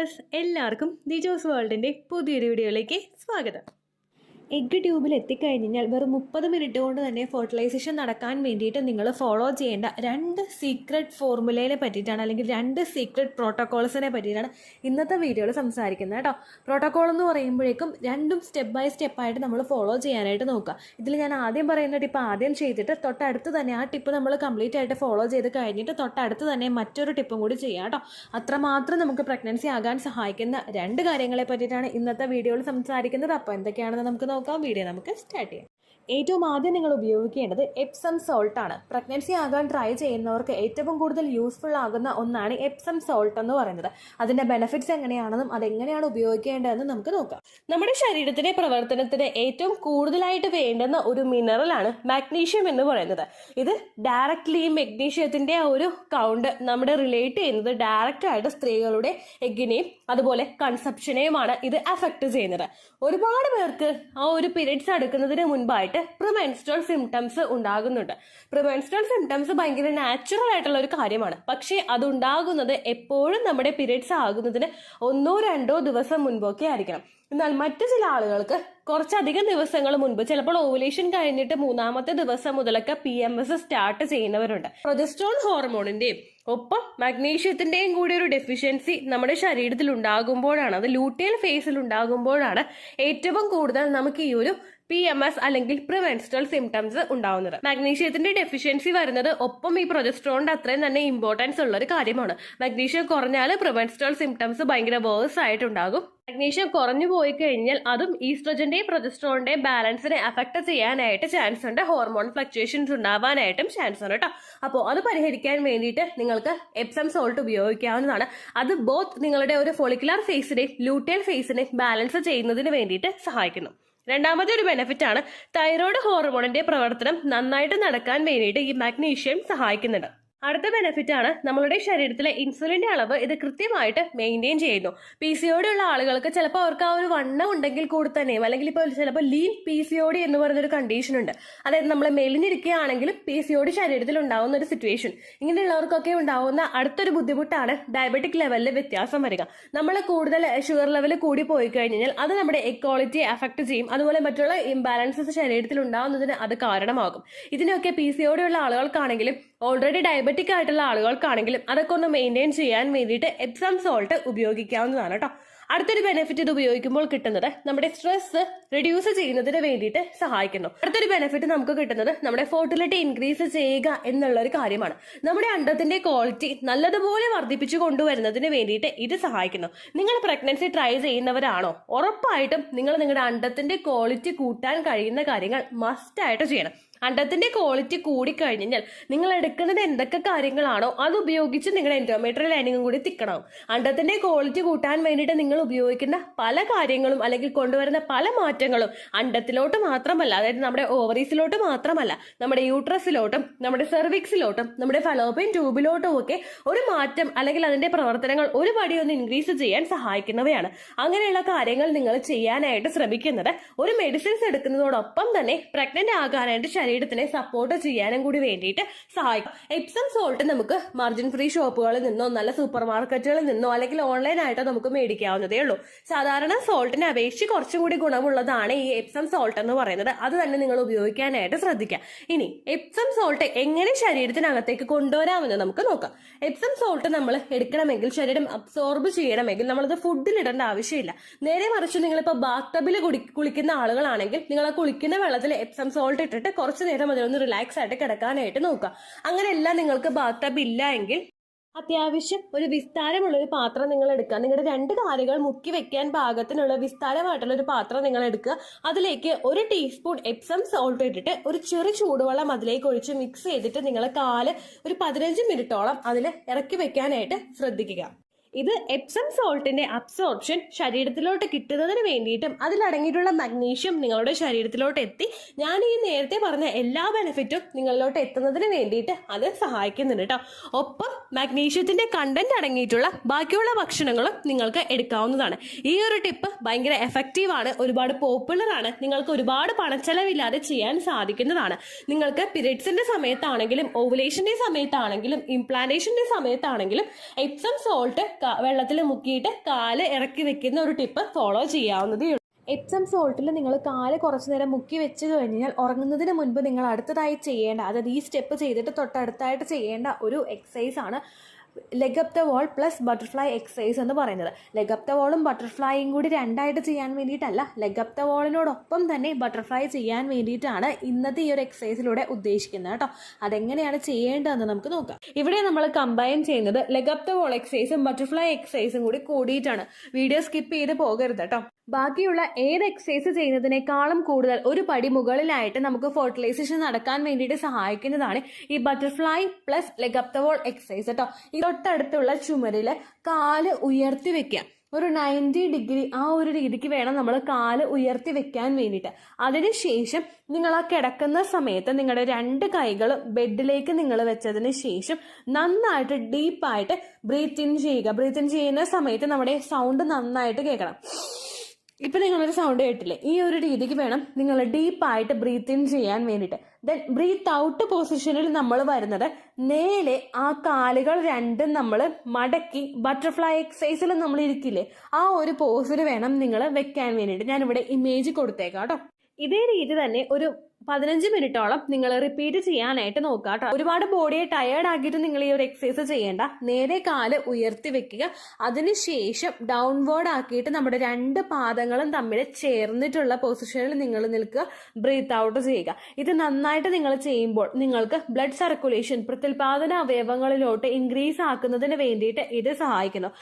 Dears, എല്ലാവർക്കും ദിജോസ് വേൾഡിൻ്റെ പുതിയൊരു വീഡിയോയിലേക്ക് സ്വാഗതം. എഗ്ഗ് ട്യൂബിൽ എത്തിക്കഴിഞ്ഞാൽ വെറും 30 മിനിറ്റ് കൊണ്ട് തന്നെ ഫെർട്ടിലൈസേഷൻ നടക്കാൻ വേണ്ടിയിട്ട് നിങ്ങൾ ഫോളോ ചെയ്യേണ്ട 2 സീക്രട്ട് ഫോർമുലയെ പറ്റിയിട്ടാണ്, അല്ലെങ്കിൽ 2 സീക്രട്ട് പ്രോട്ടോകോൾസിനെ പറ്റിയിട്ടാണ് ഇന്നത്തെ വീഡിയോയിൽ സംസാരിക്കുന്നത് കേട്ടോ. പ്രോട്ടോകോൾ എന്ന് പറയുമ്പോഴേക്കും രണ്ടും സ്റ്റെപ്പ് ബൈ സ്റ്റെപ്പായിട്ട് നമ്മൾ ഫോളോ ചെയ്യാനായിട്ട് നോക്കുക. ഇതിൽ ഞാൻ ആദ്യം പറയുന്ന ടിപ്പ് ആദ്യം ചെയ്തിട്ട് തൊട്ടടുത്ത് തന്നെ ആ ടിപ്പ് നമ്മൾ കംപ്ലീറ്റ് ആയിട്ട് ഫോളോ ചെയ്ത് കഴിഞ്ഞിട്ട് തൊട്ടടുത്ത് തന്നെ മറ്റൊരു ടിപ്പും കൂടി ചെയ്യാം കേട്ടോ. അത്രമാത്രം നമുക്ക് പ്രഗ്നൻസി ആകാൻ സഹായിക്കുന്ന 2 കാര്യങ്ങളെ പറ്റിയിട്ടാണ് ഇന്നത്തെ വീഡിയോയിൽ സംസാരിക്കുന്നത്. അപ്പോൾ എന്തൊക്കെയാണെന്ന് നമുക്ക് നോക്കാം. വീഡിയോ നമുക്ക് സ്റ്റാർട്ട് ചെയ്യാം. ഏറ്റവും ആദ്യം നിങ്ങൾ ഉപയോഗിക്കേണ്ടത് എപ്സം സോൾട്ട് ആണ്. പ്രഗ്നൻസി ആകാൻ ട്രൈ ചെയ്യുന്നവർക്ക് ഏറ്റവും കൂടുതൽ യൂസ്ഫുൾ ആകുന്ന ഒന്നാണ് എപ്സം സോൾട്ട് എന്ന് പറയുന്നത്. അതിന്റെ ബെനിഫിറ്റ്സ് എങ്ങനെയാണെന്നും അതെങ്ങനെയാണ് ഉപയോഗിക്കേണ്ടതെന്നും നമുക്ക് നോക്കാം. നമ്മുടെ ശരീരത്തിന്റെ പ്രവർത്തനത്തിന് ഏറ്റവും കൂടുതലായിട്ട് വേണ്ടുന്ന ഒരു മിനറലാണ് മാഗ്നീഷ്യം എന്ന് പറയുന്നത്. ഇത് ഡയറക്റ്റ്ലി മഗ്നീഷ്യത്തിന്റെ ഒരു കൗണ്ട് നമ്മുടെ റിലേറ്റ് ചെയ്യുന്നത് ഡയറക്റ്റ് ആയിട്ട് സ്ത്രീകളുടെ എഗ്ഗിനെയും അതുപോലെ കൺസെപ്ഷനെയുമാണ് ഇത് അഫക്ട് ചെയ്യുന്നത്. ഒരുപാട് പേർക്ക് ആ ഒരു പീരിയഡ്സ് അടുക്കുന്നതിന് മുൻപായിട്ട് പ്രിമെൻസ്ട്രൽ സിംറ്റംസ് ഉണ്ടാകുന്നുണ്ട്. പ്രിമെൻസ്ട്രൽ സിംറ്റംസ് ഭയങ്കര നാച്ചുറൽ ആയിട്ടുള്ള ഒരു കാര്യമാണ്. പക്ഷേ അതുണ്ടാകുന്നത് എപ്പോഴും നമ്മുടെ പീരിയഡ്സ് ആകുന്നതിന് 1-2 ദിവസം മുൻപൊക്കെ ആയിരിക്കണം. എന്നാൽ മറ്റു ചില ആളുകൾക്ക് കുറച്ചധികം ദിവസങ്ങൾ മുൻപ്, ചിലപ്പോൾ ഓവുലേഷൻ കഴിഞ്ഞിട്ട് 3-ാമത്തെ ദിവസം മുതലൊക്കെ PMS സ്റ്റാർട്ട് ചെയ്യുന്നവരുണ്ട്. പ്രൊജസ്ട്രോൺ ഹോർമോണിന്റെയും ഒപ്പം മഗ്നീഷ്യത്തിന്റെയും കൂടി ഒരു ഡെഫിഷ്യൻസി നമ്മുടെ ശരീരത്തിൽ ഉണ്ടാകുമ്പോഴാണ്, അത് ലൂട്ടിയൽ ഫേസിൽ ഉണ്ടാകുമ്പോഴാണ് ഏറ്റവും കൂടുതൽ നമുക്ക് ഈ ഒരു PMS അല്ലെങ്കിൽ പ്രിമെൻസ്ട്രൽ സിംറ്റംസ് ഉണ്ടാവുന്നത്. മാഗ്നീഷ്യത്തിന്റെ ഡെഫിഷ്യൻസി വരുന്നത് ഒപ്പം ഈ പ്രൊജസ്ട്രോണിന്റെ അത്രയും തന്നെ ഇമ്പോർട്ടൻസ് ഉള്ള ഒരു കാര്യമാണ്. മാഗ്നീഷ്യം കുറഞ്ഞാൽ പ്രിമെൻസ്ട്രൽ സിംറ്റംസ് ഭയങ്കര വേഴ്സ് ആയിട്ടുണ്ടാകും. മാഗ്നീഷ്യം കുറഞ്ഞു പോയി കഴിഞ്ഞാൽ അതും ഈസ്ട്രോജന്റെയും പ്രൊജസ്ട്രോണിന്റെയും ബാലൻസിനെ അഫക്ട് ചെയ്യാനായിട്ട് ചാൻസ് ഉണ്ട്. ഹോർമോൺ ഫ്ലക്ച്വേഷൻസ് ഉണ്ടാവാനായിട്ടും ചാൻസ് ഉണ്ട് കേട്ടോ. അപ്പോൾ അത് പരിഹരിക്കാൻ വേണ്ടിയിട്ട് നിങ്ങൾക്ക് എപ്സം സോൾട്ട് ഉപയോഗിക്കാവുന്നതാണ്. അത് ബോത്ത് നിങ്ങളുടെ ഒരു ഫോളിക്കുലർ ഫേസിനെയും ലൂട്ടിയൽ ഫേസിനെയും ബാലൻസ് ചെയ്യുന്നതിന് വേണ്ടിയിട്ട് സഹായിക്കുന്നു. രണ്ടാമത്തെ ഒരു ബെനിഫിറ്റ് ആണ് തൈറോയ്ഡ് ഹോർമോണിന്റെ പ്രവർത്തനം നന്നായിട്ട് നടക്കാൻ വേണ്ടിയിട്ട് ഈ മാഗ്നീഷ്യം സഹായിക്കുന്നുണ്ട്. അടുത്ത ബെനിഫിറ്റ് ആണ് നമ്മളുടെ ശരീരത്തിലെ ഇൻസുലിന്റെ അളവ് ഇത് കൃത്യമായിട്ട് മെയിൻറ്റെയിൻ ചെയ്യുന്നു. PCOD ഉള്ള ആളുകൾക്ക് ചിലപ്പോൾ അവർക്ക് ആ ഒരു വണ്ണം ഉണ്ടെങ്കിൽ കൂടി തന്നെയും, അല്ലെങ്കിൽ ഇപ്പോൾ ചിലപ്പോൾ ലീൻ PCOD എന്ന് പറയുന്നൊരു കണ്ടീഷൻ ഉണ്ട്. അതായത് നമ്മൾ മെലിഞ്ഞിരിക്കുകയാണെങ്കിലും PCOD ശരീരത്തിൽ ഉണ്ടാവുന്ന ഒരു സിറ്റുവേഷൻ. ഇങ്ങനെയുള്ളവർക്കൊക്കെ ഉണ്ടാവുന്ന അടുത്തൊരു ബുദ്ധിമുട്ടാണ് ഡയബറ്റിക് ലെവലിൽ വ്യത്യാസം വരിക. നമ്മൾ കൂടുതൽ ഷുഗർ ലെവൽ കൂടി പോയി കഴിഞ്ഞാൽ അത് നമ്മുടെ എഗ് ക്വാളിറ്റിയെ അഫക്ട് ചെയ്യും. അതുപോലെ മറ്റുള്ള ഇംബാലൻസസ് ശരീരത്തിൽ ഉണ്ടാവുന്നതിന് അത് കാരണമാകും. ഇതിനൊക്കെ PCOD ഉള്ള ആളുകൾക്കാണെങ്കിലും ഓൾറെഡി ഡയബറ്റിക് ആയിട്ടുള്ള ആളുകൾക്കാണെങ്കിലും അതൊക്കെ ഒന്ന് മെയിൻറ്റെയിൻ ചെയ്യാൻ വേണ്ടിയിട്ട് എപ്സം സോൾട്ട് ഉപയോഗിക്കാവുന്നതാണ് കേട്ടോ. അടുത്തൊരു ബെനിഫിറ്റ് ഇത് ഉപയോഗിക്കുമ്പോൾ കിട്ടുന്നത് നമ്മുടെ സ്ട്രെസ് റിഡ്യൂസ് ചെയ്യുന്നതിന് വേണ്ടിയിട്ട് സഹായിക്കുന്നു. അടുത്തൊരു ബെനിഫിറ്റ് നമുക്ക് കിട്ടുന്നത് നമ്മുടെ ഫെർട്ടിലിറ്റി ഇൻക്രീസ് ചെയ്യുക എന്നുള്ള ഒരു കാര്യമാണ്. നമ്മുടെ അണ്ടത്തിന്റെ ക്വാളിറ്റി നല്ലതുപോലെ വർദ്ധിപ്പിച്ചു കൊണ്ടുവരുന്നതിന് വേണ്ടിയിട്ട് ഇത് സഹായിക്കുന്നു. നിങ്ങൾ പ്രഗ്നൻസി ട്രൈ ചെയ്യുന്നവരാണോ, ഉറപ്പായിട്ടും നിങ്ങൾ നിങ്ങളുടെ അണ്ടത്തിന്റെ ക്വാളിറ്റി കൂട്ടാൻ കഴിയുന്ന കാര്യങ്ങൾ മസ്റ്റ് ആയിട്ട് ചെയ്യണം. അണ്ടത്തിന്റെ ക്വാളിറ്റി കൂടിക്കഴിഞ്ഞാൽ നിങ്ങൾ എടുക്കുന്നത് എന്തൊക്കെ കാര്യങ്ങളാണോ അത് ഉപയോഗിച്ച് നിങ്ങളുടെ എൻഡോമെട്രിയൽ ലൈനിങ്ങും കൂടി തിക്കണം. അണ്ടത്തിന്റെ ക്വാളിറ്റി കൂട്ടാൻ വേണ്ടിയിട്ട് നിങ്ങൾ ഉപയോഗിക്കുന്ന പല കാര്യങ്ങളും അല്ലെങ്കിൽ കൊണ്ടുവരുന്ന പല മാറ്റങ്ങളും അണ്ടത്തിലോട്ട് മാത്രമല്ല, അതായത് നമ്മുടെ ഓവറീസിലോട്ട് മാത്രമല്ല, നമ്മുടെ യൂട്രസിലോട്ടും നമ്മുടെ സെർവിക്സിലോട്ടും നമ്മുടെ ഫലോപ്പിയൻ ട്യൂബിലോട്ടും ഒക്കെ ഒരു മാറ്റം അല്ലെങ്കിൽ അതിന്റെ പ്രവർത്തനങ്ങൾ ഒരു പടി ഒന്ന് ഇൻക്രീസ് ചെയ്യാൻ സഹായിക്കുന്നവയാണ്. അങ്ങനെയുള്ള കാര്യങ്ങൾ നിങ്ങൾ ചെയ്യാനായിട്ട് ശ്രമിക്കുന്നത് ഒരു മെഡിസിൻസ് എടുക്കുന്നതോടൊപ്പം തന്നെ പ്രഗ്നന്റ് ആകാനായിട്ട് ശരീരത്തിനെ സപ്പോർട്ട് ചെയ്യാനും കൂടി വേണ്ടിയിട്ട് സഹായിക്കും. എപ്സം സോൾട്ട് നമുക്ക് മാർജിൻ ഫ്രീ ഷോപ്പുകളിൽ നിന്നോ നല്ല സൂപ്പർ മാർക്കറ്റുകളിൽ നിന്നോ അല്ലെങ്കിൽ ഓൺലൈൻ ആയിട്ടോ നമുക്ക് മേടിക്കാവുന്നതേ ഉള്ളൂ. സാധാരണ സോൾട്ടിനെ അപേക്ഷിച്ച് കുറച്ചും കൂടി ഗുണമുള്ളതാണ് ഈ എപ്സം സോൾട്ട് എന്ന് പറയുന്നത്. അത് തന്നെ നിങ്ങൾ ഉപയോഗിക്കാനായിട്ട് ശ്രദ്ധിക്കുക. ഇനി എപ്സം സോൾട്ട് എങ്ങനെ ശരീരത്തിനകത്തേക്ക് കൊണ്ടുവരാമെന്ന് നമുക്ക് നോക്കാം. എപ്സം സോൾട്ട് നമ്മൾ എടുക്കണമെങ്കിൽ, ശരീരം അബ്സോർബ് ചെയ്യണമെങ്കിൽ നമ്മളത് ഫുഡിൽ ഇടേണ്ട ആവശ്യമില്ല. നേരെ മറിച്ച് നിങ്ങളിപ്പോൾ ബാത്ത് ടബിൽ കുളിക്കുന്ന ആളുകളാണെങ്കിൽ നിങ്ങൾ ആ കുളിക്കുന്ന വെള്ളത്തിൽ എപ്സം സോൾട്ട് ഇട്ടിട്ട് കുറച്ച് നേരം അതിലൊന്ന് റിലാക്സ് ആയിട്ട് കിടക്കാനായിട്ട് നോക്കുക. അങ്ങനെയല്ല നിങ്ങൾക്ക് ബാത്ത് ടബ് ഇല്ല എങ്കിൽ അത്യാവശ്യം ഒരു വിസ്താരമുള്ള ഒരു പാത്രം നിങ്ങൾ എടുക്കുക. നിങ്ങളുടെ 2 കാലുകൾ മുക്കി വെക്കാൻ പാകത്തിനുള്ള വിസ്താരമായിട്ടുള്ള ഒരു പാത്രം നിങ്ങൾ എടുക്കുക. അതിലേക്ക് 1 ടീസ്പൂൺ എപ്സം സോൾട്ട് ഇട്ടിട്ട് ഒരു ചെറു ചൂടുവെള്ളം അതിലേക്ക് ഒഴിച്ച് മിക്സ് ചെയ്തിട്ട് നിങ്ങൾ കാല് ഒരു 15 മിനിറ്റോളം അതിൽ ഇറക്കി വെക്കാനായിട്ട് ശ്രദ്ധിക്കുക. ഇത് എപ്സം സോൾട്ടിന്റെ അബ്സോർപ്ഷൻ ശരീരത്തിലോട്ട് കിട്ടുന്നതിന് വേണ്ടിയിട്ടും അതിലടങ്ങിയിട്ടുള്ള മഗ്നീഷ്യം നിങ്ങളുടെ ശരീരത്തിലോട്ട് എത്തി ഞാൻ ഈ നേരത്തെ പറഞ്ഞ എല്ലാ ബെനിഫിറ്റും നിങ്ങളിലോട്ട് എത്തുന്നതിന് വേണ്ടിയിട്ട് അത് സഹായിക്കുന്നുണ്ട് കേട്ടോ. ഒപ്പം മഗ്നീഷ്യത്തിന്റെ കണ്ടന്റ് അടങ്ങിയിട്ടുള്ള ബാക്കിയുള്ള ഭക്ഷണങ്ങളും നിങ്ങൾക്ക് എടുക്കാവുന്നതാണ്. ഈ ഒരു ടിപ്പ് ഭയങ്കര എഫക്റ്റീവ് ആണ്, ഒരുപാട് പോപ്പുലർ ആണ്, നിങ്ങൾക്ക് ഒരുപാട് പണച്ചെലവില്ലാതെ ചെയ്യാൻ സാധിക്കുന്നതാണ്. നിങ്ങൾക്ക് പീരിയഡ്സിന്റെ സമയത്താണെങ്കിലും ഓവുലേഷന്റെ സമയത്താണെങ്കിലും ഇംപ്ലാന്റേഷന്റെ സമയത്താണെങ്കിലും എപ്സം സോൾട്ട് വെള്ളത്തിൽ മുക്കിയിട്ട് കാല് ഇറക്കി വെക്കുന്ന ഒരു ടിപ്പ് ഫോളോ ചെയ്യാവുന്നതേ ഉള്ളൂ. എപ്സം സോൾട്ടിൽ നിങ്ങൾ കാല് കുറച്ച് നേരം മുക്കി വെച്ച് കഴിഞ്ഞാൽ ഉറങ്ങുന്നതിന് മുൻപ് നിങ്ങൾ അടുത്തതായി ചെയ്യേണ്ട, അതായത് ഈ സ്റ്റെപ്പ് ചെയ്തിട്ട് തൊട്ടടുത്തായിട്ട് ചെയ്യേണ്ട ഒരു എക്സസൈസ് ആണ് leg up the wall plus butterfly exercise എന്ന് പറയുന്നത്. ലെഗ് അപ്പ് ദ വാളും ബട്ടർഫ്ലൈയും കൂടി രണ്ടായിട്ട് ചെയ്യാൻ വേണ്ടിയിട്ടല്ല, ലെഗ് അപ്പ് ദ വാളിനോടൊപ്പം തന്നെ ബട്ടർഫ്ലൈ ചെയ്യാൻ വേണ്ടിയിട്ടാണ് ഇന്നത്തെ ഈ ഒരു എക്സസൈസിലൂടെ ഉദ്ദേശിക്കുന്നത് കേട്ടോ. അതെങ്ങനെയാണ് ചെയ്യേണ്ടതെന്ന് നമുക്ക് നോക്കാം. ഇവിടെ നമ്മൾ കമ്പൈൻ ചെയ്യുന്നത് ലെഗ് അപ്പ് ദ വാൾ എക്സസൈസും ബട്ടർഫ്ലൈ എക്സസൈസും കൂടി കൂടിയിട്ടാണ്. വീഡിയോ സ്കിപ്പ് ചെയ്ത് പോകരുത് കേട്ടോ. ബാക്കിയുള്ള ഏത് എക്സസൈസ് ചെയ്യുന്നതിനേക്കാളും കൂടുതൽ ഒരു പടി മുകളിലായിട്ട് നമുക്ക് ഫെർട്ടിലൈസേഷൻ നടക്കാൻ വേണ്ടിയിട്ട് സഹായിക്കുന്നതാണ് ഈ butterfly plus leg up the wall exercise കേട്ടോ. ഈ തൊട്ടടുത്തുള്ള ചുമരില് കാല് ഉയർത്തി വെക്കാം. ഒരു 90 ഡിഗ്രി ആ ഒരു രീതിക്ക് വേണം നമ്മൾ കാല് ഉയർത്തി വെക്കാൻ വേണ്ടിയിട്ട്. അതിനുശേഷം നിങ്ങൾ ആ കിടക്കുന്ന സമയത്ത് നിങ്ങളുടെ 2 കൈകളും ബെഡിലേക്ക് നിങ്ങൾ വെച്ചതിന് ശേഷം നന്നായിട്ട് ഡീപ്പായിട്ട് ബ്രീത്ത് ഇൻ ചെയ്യുക. ബ്രീത്ത് ഇൻ ചെയ്യുന്ന സമയത്ത് നമ്മുടെ സൗണ്ട് നന്നായിട്ട് കേൾക്കണം. ഇപ്പൊ നിങ്ങളൊരു സൗണ്ട് കേട്ടില്ലേ? ഈ ഒരു രീതിക്ക് വേണം നിങ്ങൾ ഡീപ്പായിട്ട് ബ്രീത്ത് ഇൻ ചെയ്യാൻ വേണ്ടിയിട്ട്. ദെൻ ബ്രീത്ത് ഔട്ട് പൊസിഷനിൽ നമ്മൾ വരുന്നത് നേരെ ആ കാലുകൾ രണ്ടും നമ്മൾ മടക്കി ബട്ടർഫ്ലൈ എക്സസൈസിൽ നമ്മൾ ഇരിക്കില്ലേ, ആ ഒരു പോസിൽ വേണം നിങ്ങൾ വെക്കാൻ വേണ്ടിയിട്ട്. ഞാനിവിടെ ഇമേജ് കൊടുത്തേക്കാം കേട്ടോ. ഇതേ രീതി തന്നെ ഒരു 15 മിനിറ്റോളം നിങ്ങൾ റിപ്പീറ്റ് ചെയ്യാനായിട്ട് നോക്കുക കേട്ടോ. ഒരുപാട് ബോഡിയെ ടയേർഡ് ആക്കിയിട്ട് നിങ്ങൾ ഈ ഒരു എക്സസൈസ് ചെയ്യേണ്ട. നേരെ കാല് ഉയർത്തി വെക്കുക. അതിനുശേഷം ഡൗൺവേർഡ് ആക്കിയിട്ട് നമ്മുടെ 2 പാദങ്ങളും തമ്മിൽ ചേർന്നിട്ടുള്ള പൊസിഷനിൽ നിങ്ങൾ നിൽക്കുക. ബ്രീത്ത് ഔട്ട് ചെയ്യുക. ഇത് നന്നായിട്ട് നിങ്ങൾ ചെയ്യുമ്പോൾ നിങ്ങൾക്ക് ബ്ലഡ് സർക്കുലേഷൻ പ്രത്യുൽപാദന അവയവങ്ങളിലോട്ട് ഇൻക്രീസ് ആക്കുന്നതിന് വേണ്ടിയിട്ട് ഇത് സഹായിക്കുന്നു.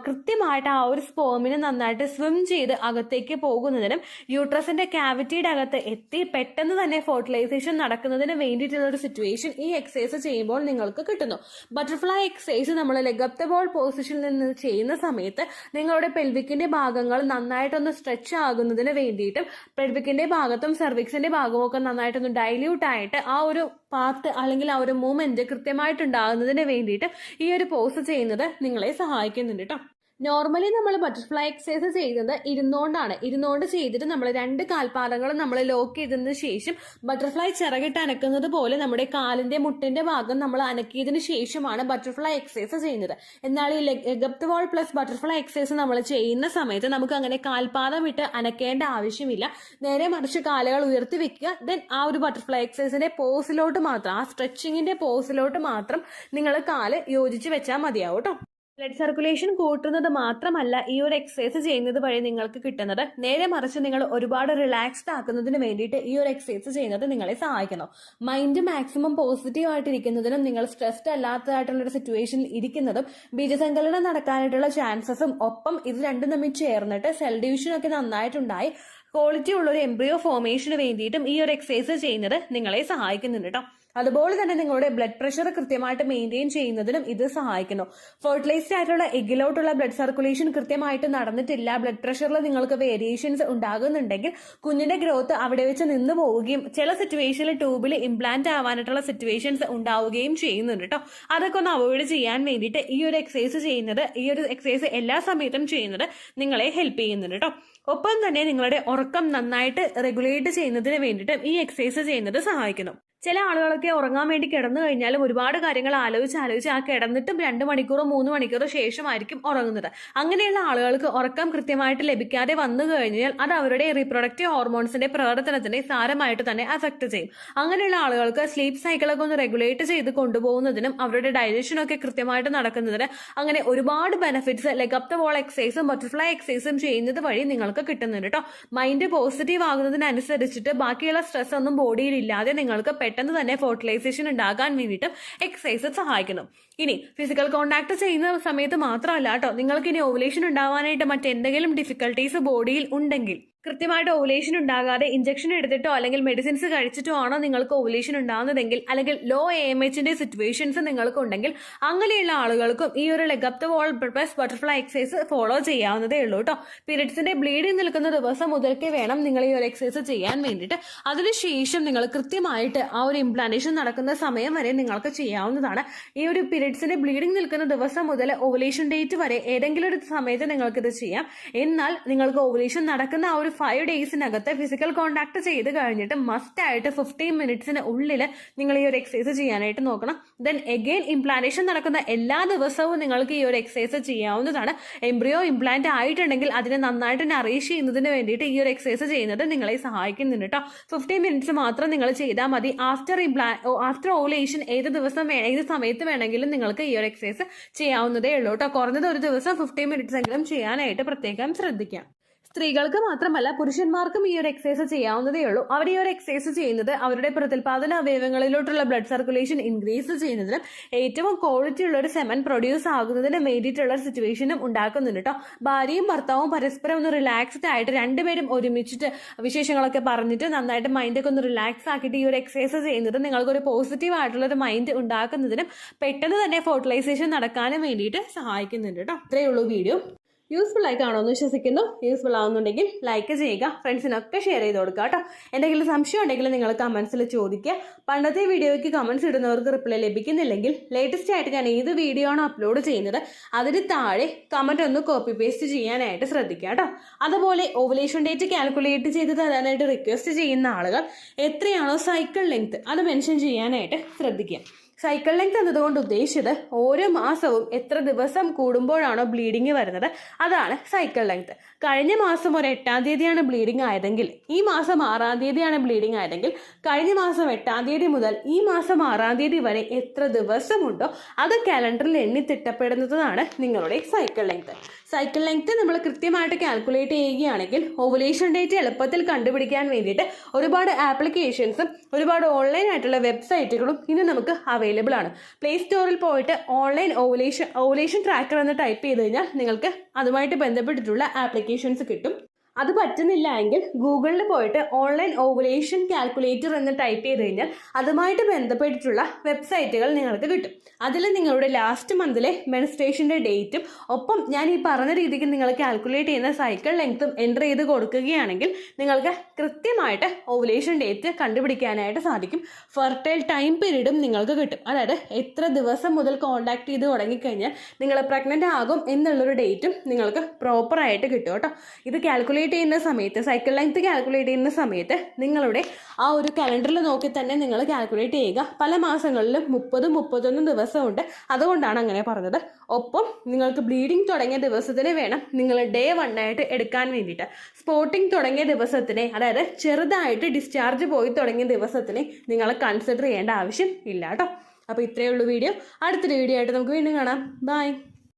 കൃത്യമായിട്ട് ആ ഒരു സ്പേമിന് നന്നായിട്ട് സ്വിം ചെയ്ത് അകത്തേക്ക് പോകുന്നതിനും യൂട്രസിന്റെ ക്യാവിറ്റിയുടെ അകത്ത് എത്തി പെട്ടെന്ന് തന്നെ ഫെർട്ടിലൈസേഷൻ നടക്കുന്നതിന് വേണ്ടിയിട്ടുള്ള ഒരു സിറ്റുവേഷൻ ഈ എക്സസൈസ് ചെയ്യുമ്പോൾ നിങ്ങൾക്ക് കിട്ടുന്നു. ബട്ടർഫ്ലൈ എക്സസൈസ് നമ്മൾ ലെഗ് അപ്പ് ദ വാൾ പൊസിഷനിൽ നിന്ന് ചെയ്യുന്ന സമയത്ത് നിങ്ങളുടെ പെൽവിക്കിന്റെ ഭാഗങ്ങൾ നന്നായിട്ടൊന്ന് സ്ട്രെച്ച് ആകുന്നതിന് വേണ്ടിയിട്ടും പെൽവിക്കിന്റെ ഭാഗത്തും സെർവിക്സിന്റെ ഭാഗവും ഒക്കെ നന്നായിട്ടൊന്ന് ഡൈല്യൂട്ട് ആയിട്ട് ആ ഒരു പാർട്ട് അല്ലെങ്കിൽ ആ ഒരു മൂവ്മെന്റ് കൃത്യമായിട്ടുണ്ടാകുന്നതിന് വേണ്ടിയിട്ട് ഈ ഒരു പോസ് ചെയ്യുന്നത് നിങ്ങളെ സഹായിക്കുന്നുണ്ട് കേട്ടോ. നോർമലി നമ്മൾ ബട്ടർഫ്ലൈ എക്സസൈസ് ചെയ്യുന്നത് ഇരുന്നോണ്ട് ചെയ്തിട്ട് നമ്മൾ 2 കാൽപാദങ്ങളും നമ്മൾ ലോക്ക് ചെയ്തതിന് ശേഷം ബട്ടർഫ്ലൈ ചിറകിട്ട് അനക്കുന്നത് പോലെ നമ്മുടെ കാലിന്റെ മുട്ടിന്റെ ഭാഗം നമ്മൾ അനക്കിയതിന് ശേഷമാണ് ബട്ടർഫ്ലൈ എക്സസൈസ് ചെയ്യുന്നത്. എന്നാൽ ഈ leg up the wall plus butterfly exercise നമ്മൾ ചെയ്യുന്ന സമയത്ത് നമുക്ക് അങ്ങനെ കാൽപാദം ഇട്ട് അനക്കേണ്ട ആവശ്യമില്ല. നേരെ മറിച്ച് കാലുകൾ ഉയർത്തി വെക്കുക. ദെൻ ആ ഒരു ബട്ടർഫ്ലൈ എക്സസൈസിന്റെ പോസിലോട്ട് മാത്രം, ആ സ്ട്രെച്ചിങ്ങിന്റെ പോസിലോട്ട് മാത്രം നിങ്ങൾ കാല് യോജിച്ച് വെച്ചാൽ മതിയാവും കേട്ടോ. ബ്ലഡ് സർക്കുലേഷൻ കൂട്ടുന്നത് മാത്രമല്ല ഈ ഒരു എക്സസൈസ് ചെയ്യുന്നത് വഴി നിങ്ങൾക്ക് കിട്ടുന്നത്, നേരെ മറിച്ച് നിങ്ങൾ ഒരുപാട് റിലാക്സ്ഡ് ആക്കുന്നതിന് വേണ്ടിയിട്ട് ഈ ഒരു എക്സസൈസ് ചെയ്യുന്നത് നിങ്ങളെ സഹായിക്കുന്നു. മൈൻഡ് മാക്സിമം പോസിറ്റീവ് ആയിട്ടിരിക്കുന്നതിനും നിങ്ങൾ സ്ട്രെസ്ഡ് അല്ലാത്തതായിട്ടുള്ള ഒരു സിറ്റുവേഷനിൽ ഇരിക്കുന്നതും ബീജസങ്കലനം നടക്കാനായിട്ടുള്ള ചാൻസസും ഒപ്പം ഇത് രണ്ടും തമ്മിൽ ചേർന്നിട്ട് സെൽ ഡിവിഷൻ ഒക്കെ നന്നായിട്ടുണ്ടായി ക്വാളിറ്റി ഉള്ള ഒരു എംബ്രിയോ ഫോർമേഷന് വേണ്ടിയിട്ടും ഈ ഒരു എക്സസൈസ് ചെയ്യുന്നത് നിങ്ങളെ സഹായിക്കുന്നുണ്ട് കേട്ടോ. അതുപോലെ തന്നെ നിങ്ങളുടെ ബ്ലഡ് പ്രഷർ കൃത്യമായിട്ട് മെയിൻറ്റെയിൻ ചെയ്യുന്നതിനും ഇത് സഹായിക്കുന്നു. ഫെർട്ടിലൈസ്ഡ് ആയിട്ടുള്ള എഗ്ഗിലോട്ടുള്ള ബ്ലഡ് സർക്കുലേഷൻ കൃത്യമായിട്ട് നടന്നിട്ടില്ല, ബ്ലഡ് പ്രഷറിൽ നിങ്ങൾക്ക് വേരിയേഷൻസ് ഉണ്ടാകുന്നുണ്ടെങ്കിൽ കുഞ്ഞിന്റെ ഗ്രോത്ത് അവിടെ വെച്ച് നിന്ന് പോവുകയും ചില സിറ്റുവേഷനിൽ ട്യൂബിൽ ഇംപ്ലാന്റ് ആവാനായിട്ടുള്ള സിറ്റുവേഷൻസ് ഉണ്ടാവുകയും ചെയ്യുന്നുണ്ട് കേട്ടോ. അതൊക്കെ ഒന്ന് അവോയ്ഡ് ചെയ്യാൻ വേണ്ടിയിട്ട് ഈ ഒരു എക്സസൈസ് എല്ലാ സമയത്തും ചെയ്യുന്നത് നിങ്ങളെ ഹെൽപ്പ് ചെയ്യുന്നുണ്ട് കേട്ടോ. ഒപ്പം തന്നെ നിങ്ങളുടെ ഉറക്കം നന്നായിട്ട് റെഗുലേറ്റ് ചെയ്യുന്നതിന് വേണ്ടിയിട്ട് ഈ എക്സസൈസ് ചെയ്യുന്നത് സഹായിക്കുന്നു. ചില ആളുകളൊക്കെ ഉറങ്ങാൻ വേണ്ടി കിടന്നു കഴിഞ്ഞാലും ഒരുപാട് കാര്യങ്ങൾ ആലോചിച്ച് ആ കിടന്നിട്ടും 2 മണിക്കൂറോ 3 മണിക്കൂറോ ശേഷമായിരിക്കും ഉറങ്ങുന്നത്. അങ്ങനെയുള്ള ആളുകൾക്ക് ഉറക്കം കൃത്യമായിട്ട് ലഭിക്കാതെ വന്നു കഴിഞ്ഞാൽ അത് അവരുടെ റീപ്രൊഡക്റ്റീവ് ഹോർമോൺസിന്റെ പ്രവർത്തനത്തിനെ സാരമായിട്ട് തന്നെ അഫക്ട് ചെയ്യും. അങ്ങനെയുള്ള ആളുകൾക്ക് സ്ലീപ്പ് സൈക്കിളൊക്കെ ഒന്ന് റെഗുലേറ്റ് ചെയ്ത് കൊണ്ടുപോകുന്നതിനും അവരുടെ ഡൈജഷനൊക്കെ കൃത്യമായിട്ട് നടക്കുന്നതിന് അങ്ങനെ ഒരുപാട് benefits leg up the wall എക്സസൈസും ബട്ടർഫ്ലൈ എക്സസൈസും ചെയ്യുന്നത് വഴി നിങ്ങൾക്ക് കിട്ടുന്നുണ്ട് കേട്ടോ. മൈൻഡ് പോസിറ്റീവ് ആകുന്നതിനനുസരിച്ചിട്ട് ബാക്കിയുള്ള സ്ട്രെസ് ഒന്നും ബോഡിയിൽ ഇല്ലാതെ നിങ്ങൾക്ക് പെട്ടെന്ന് തന്നെ ഫെർട്ടിലൈസേഷൻ ഉണ്ടാകാൻ വേണ്ടിയിട്ട് എക്സസൈസ് സഹായിക്കുന്നു. ഇനി ഫിസിക്കൽ കോണ്ടാക്ട് ചെയ്യുന്ന സമയത്ത് മാത്രമല്ല കേട്ടോ, നിങ്ങൾക്ക് ഇനി ഓവുലേഷൻ ഉണ്ടാവാനായിട്ട് മറ്റെന്തെങ്കിലും ഡിഫിക്കൽട്ടീസ് ബോഡിയിൽ ഉണ്ടെങ്കിൽ കൃത്യമായിട്ട് ഓവുലേഷൻ ഉണ്ടാകാതെ ഇഞ്ചക്ഷൻ എടുത്തിട്ടോ അല്ലെങ്കിൽ മെഡിസിൻസ് കഴിച്ചിട്ടോ ആണോ നിങ്ങൾക്ക് ഓവുലേഷൻ ഉണ്ടാകുന്നതെങ്കിൽ അല്ലെങ്കിൽ ലോ AMHന്റെ സിറ്റുവേഷൻസ് നിങ്ങൾക്ക് ഉണ്ടെങ്കിൽ അങ്ങനെയുള്ള ആളുകൾക്കും ഈ ഒരു leg up the wall plus butterfly exercise follow ചെയ്യാവുന്നതേ ഉള്ളൂ കേട്ടോ. പീരിയഡ്സിന്റെ ബ്ലീഡിങ് നിൽക്കുന്ന ദിവസം മുതൽക്കേ വേണം നിങ്ങൾ ഈ ഒരു എക്സസൈസ് ചെയ്യാൻ വേണ്ടിയിട്ട്. അതിനുശേഷം നിങ്ങൾ കൃത്യമായിട്ട് ആ ഒരു ഇംപ്ലാന്റേഷൻ നടക്കുന്ന സമയം വരെ നിങ്ങൾക്ക് ചെയ്യാവുന്നതാണ്. ഈ ഒരു പീരിയഡ്സിന്റെ ബ്ലീഡിങ് നിൽക്കുന്ന ദിവസം മുതൽ ഓവുലേഷൻ ഡേറ്റ് വരെ ഏതെങ്കിലും ഒരു സമയത്ത് നിങ്ങൾക്ക് ഇത് ചെയ്യാം. എന്നാൽ നിങ്ങൾക്ക് ഓവുലേഷൻ നടക്കുന്ന ആ ഒരു ഒരു 5 ഡേയ്സിനകത്ത് ഫിസിക്കൽ കോൺടാക്ട് ചെയ്ത് കഴിഞ്ഞിട്ട് മസ്റ്റ് ആയിട്ട് 15 മിനിറ്റ്സിന് ഉള്ളിൽ നിങ്ങൾ ഈ ഒരു എക്സസൈസ് ചെയ്യാനായിട്ട് നോക്കണം. ദെൻ എഗെയിൻ ഇംപ്ലാന്റേഷൻ നടക്കുന്ന എല്ലാ ദിവസവും നിങ്ങൾക്ക് ഈ ഒരു എക്സസൈസ് ചെയ്യാവുന്നതാണ്. എംബ്രിയോ ഇംപ്ലാന്റ് ആയിട്ടുണ്ടെങ്കിൽ അതിനെ നന്നായിട്ട് നറീഷ് ചെയ്യുന്നതിന് വേണ്ടിയിട്ട് ഈ ഒരു എക്സസൈസ് ചെയ്യുന്നത് നിങ്ങളെ സഹായിക്കുന്നുണ്ട് കേട്ടോ. 15 മിനിറ്റ്സ് മാത്രം നിങ്ങൾ ചെയ്താൽ മതി. ആഫ്റ്റർ ഓവുലേഷൻ ഏത് സമയത്ത് വേണമെങ്കിലും നിങ്ങൾക്ക് ഈ ഒരു എക്സസൈസ് ചെയ്യാവുന്നതേ ഉള്ളൂ കേട്ടോ. കുറഞ്ഞത് ഒരു ദിവസം 15 മിനിറ്റ്സ് എങ്കിലും ചെയ്യാനായിട്ട് പ്രത്യേകം ശ്രദ്ധിക്കാം. സ്ത്രീകൾക്ക് മാത്രമല്ല പുരുഷന്മാർക്കും ഈ ഒരു എക്സസൈസ് ചെയ്യാവുന്നതേ ഉള്ളൂ. അവർ ഈ ഒരു എക്സസൈസ് ചെയ്യുന്നത് അവരുടെ പ്രത്യുൽപാദന അവയവങ്ങളിലോട്ടുള്ള ബ്ലഡ് സർക്കുലേഷൻ ഇൻക്രീസ് ചെയ്യുന്നതിനും ഏറ്റവും ക്വാളിറ്റി ഉള്ള ഒരു സെമൻ പ്രൊഡ്യൂസ് ആകുന്നതിനും വേണ്ടിയിട്ടുള്ള ഒരു സിറ്റുവേഷനും ഉണ്ടാക്കുന്നുണ്ട് കേട്ടോ. ഭാര്യയും ഭർത്താവും പരസ്പരം ഒന്ന് റിലാക്സ്ഡ് ആയിട്ട് രണ്ടുപേരും ഒരുമിച്ചിട്ട് വിശേഷങ്ങളൊക്കെ പറഞ്ഞിട്ട് നന്നായിട്ട് മൈൻഡൊക്കെ ഒന്ന് റിലാക്സ് ആക്കിയിട്ട് ഈ ഒരു എക്സസൈസ് ചെയ്യുന്നത് നിങ്ങൾക്കൊരു പോസിറ്റീവ് ആയിട്ടുള്ള ഒരു മൈൻഡ് ഉണ്ടാക്കുന്നതിനും പെട്ടെന്ന് തന്നെ ഫെർട്ടിലൈസേഷൻ നടക്കാനും വേണ്ടിയിട്ട് സഹായിക്കുന്നുണ്ട് കേട്ടോ. ഇത്രയേ ഉള്ളൂ വീഡിയോ. യൂസ്ഫുൾ ആയി കാണുമെന്ന് വിശ്വസിക്കുന്നു. യൂസ്ഫുൾ ആവുന്നുണ്ടെങ്കിൽ ലൈക്ക് ചെയ്യുക, ഫ്രണ്ട്സിനൊക്കെ ഷെയർ ചെയ്ത് കൊടുക്കുക കേട്ടോ. എന്തെങ്കിലും സംശയം ഉണ്ടെങ്കിൽ നിങ്ങൾ കമൻസിൽ ചോദിക്കുക. പണ്ടത്തെ വീഡിയോയ്ക്ക് കമൻസ് ഇടുന്നവർക്ക് റിപ്ലൈ ലഭിക്കുന്നില്ലെങ്കിൽ ലേറ്റസ്റ്റ് ആയിട്ട് ഞാൻ ഏത് വീഡിയോ ആണോ അപ്ലോഡ് ചെയ്യുന്നത് അതിന് താഴെ കമൻറ്റ് ഒന്ന് കോപ്പി പേസ്റ്റ് ചെയ്യാനായിട്ട് ശ്രദ്ധിക്കുക കേട്ടോ. അതുപോലെ ഓവുലേഷൻ ഡേറ്റ് കാൽക്കുലേറ്റ് ചെയ്ത് തരാനായിട്ട് റിക്വസ്റ്റ് ചെയ്യുന്ന ആളുകൾ എത്രയാണോ സൈക്കിൾ ലെങ്ത് അത് മെൻഷൻ ചെയ്യാനായിട്ട് ശ്രദ്ധിക്കുക. സൈക്കിൾ ലെങ്ത് എന്നതുകൊണ്ട് ഉദ്ദേശിച്ചത് ഓരോ മാസവും എത്ര ദിവസം കൂടുമ്പോഴാണോ ബ്ലീഡിങ് വരുന്നത് അതാണ് സൈക്കിൾ ലെങ്ത്. കഴിഞ്ഞ മാസം ഒരു 8-ാം തീയതിയാണ് ബ്ലീഡിങ് ആയതെങ്കിൽ ഈ മാസം 6-ാം തീയതിയാണ് ബ്ലീഡിങ് ആയതെങ്കിൽ കഴിഞ്ഞ മാസം 8-ാം തീയതി മുതൽ ഈ മാസം 6-ാം തീയതി വരെ എത്ര ദിവസമുണ്ടോ അത് കാലണ്ടറിൽ എണ്ണി തിട്ടപ്പെടുന്നതാണ് നിങ്ങളുടെ സൈക്കിൾ ലെങ്ത്. സൈക്കിൾ ലെങ്ത് നമ്മൾ കൃത്യമായിട്ട് കാൽക്കുലേറ്റ് ചെയ്യുകയാണെങ്കിൽ ഓവുലേഷൻ ഡേറ്റ് എളുപ്പത്തിൽ കണ്ടുപിടിക്കാൻ വേണ്ടിയിട്ട് ഒരുപാട് ആപ്ലിക്കേഷൻസും ഒരുപാട് ഓൺലൈൻ ആയിട്ടുള്ള വെബ്സൈറ്റുകളും ഇന്ന് നമുക്ക് അവൈലബിൾ ആണ്. പ്ലേ സ്റ്റോറിൽ പോയിട്ട് ഓൺലൈൻ ഓവുലേഷൻ ട്രാക്കർ എന്ന് ടൈപ്പ് ചെയ്ത് കഴിഞ്ഞാൽ നിങ്ങൾക്ക് അതുമായിട്ട് ബന്ധപ്പെട്ടിട്ടുള്ള ആപ്ലിക്കേഷൻസ് കിട്ടും. അത് പറ്റുന്നില്ല എങ്കിൽ ഗൂഗിളിൽ പോയിട്ട് ഓൺലൈൻ ഓവുലേഷൻ കാൽക്കുലേറ്റർ എന്ന് ടൈപ്പ് ചെയ്ത് കഴിഞ്ഞാൽ അതുമായിട്ട് ബന്ധപ്പെട്ടിട്ടുള്ള വെബ്സൈറ്റുകൾ നിങ്ങൾക്ക് കിട്ടും. അതിൽ നിങ്ങളുടെ ലാസ്റ്റ് മന്തിലെ മെൻസ്ട്രേഷൻ്റെ ഡേറ്റും ഒപ്പം ഞാൻ ഈ പറഞ്ഞ രീതിക്ക് നിങ്ങൾ കാൽക്കുലേറ്റ് ചെയ്യുന്ന സൈക്കിൾ ലെങ്ത്തും എൻ്റർ ചെയ്ത് കൊടുക്കുകയാണെങ്കിൽ നിങ്ങൾക്ക് കൃത്യമായിട്ട് ഓവുലേഷൻ ഡേറ്റ് കണ്ടുപിടിക്കാനായിട്ട് സാധിക്കും. ഫെർട്ടൈൽ ടൈം പീരീഡും നിങ്ങൾക്ക് കിട്ടും. അതായത് എത്ര ദിവസം മുതൽ കോൺടാക്ട് ചെയ്ത് തുടങ്ങിക്കഴിഞ്ഞാൽ നിങ്ങൾ പ്രഗ്നൻ്റ് ആകും എന്നുള്ളൊരു ഡേറ്റും നിങ്ങൾക്ക് പ്രോപ്പറായിട്ട് കിട്ടും കേട്ടോ. ഇത് കാൽക്കുലേറ്റ് ചെയ്യുന്ന സമയത്ത് സൈക്കിൾ ലെങ്ത് കാൽക്കുലേറ്റ് ചെയ്യുന്ന സമയത്ത് നിങ്ങളുടെ ആ ഒരു കലണ്ടറിൽ നോക്കി തന്നെ നിങ്ങൾ കാൽക്കുലേറ്റ് ചെയ്യുക. പല മാസങ്ങളിലും 30-31 ദിവസമുണ്ട്, അതുകൊണ്ടാണ് അങ്ങനെ പറഞ്ഞത്. ഒപ്പം നിങ്ങൾക്ക് ബ്ലീഡിങ് തുടങ്ങിയ ദിവസത്തിന് വേണം നിങ്ങൾ ഡേ 1 ആയിട്ട് എടുക്കാൻ വേണ്ടിയിട്ട്. സ്പോട്ടിങ് തുടങ്ങിയ ദിവസത്തിനെ, അതായത് ചെറുതായിട്ട് ഡിസ്ചാർജ് പോയി തുടങ്ങിയ ദിവസത്തിനെ നിങ്ങൾ കൺസിഡർ ചെയ്യേണ്ട ആവശ്യം ഇല്ല കേട്ടോ. അപ്പോൾ ഇത്രയേ ഉള്ളൂ വീഡിയോ. അടുത്തൊരു വീഡിയോ ആയിട്ട് നമുക്ക് വീണ്ടും കാണാം. ബൈ.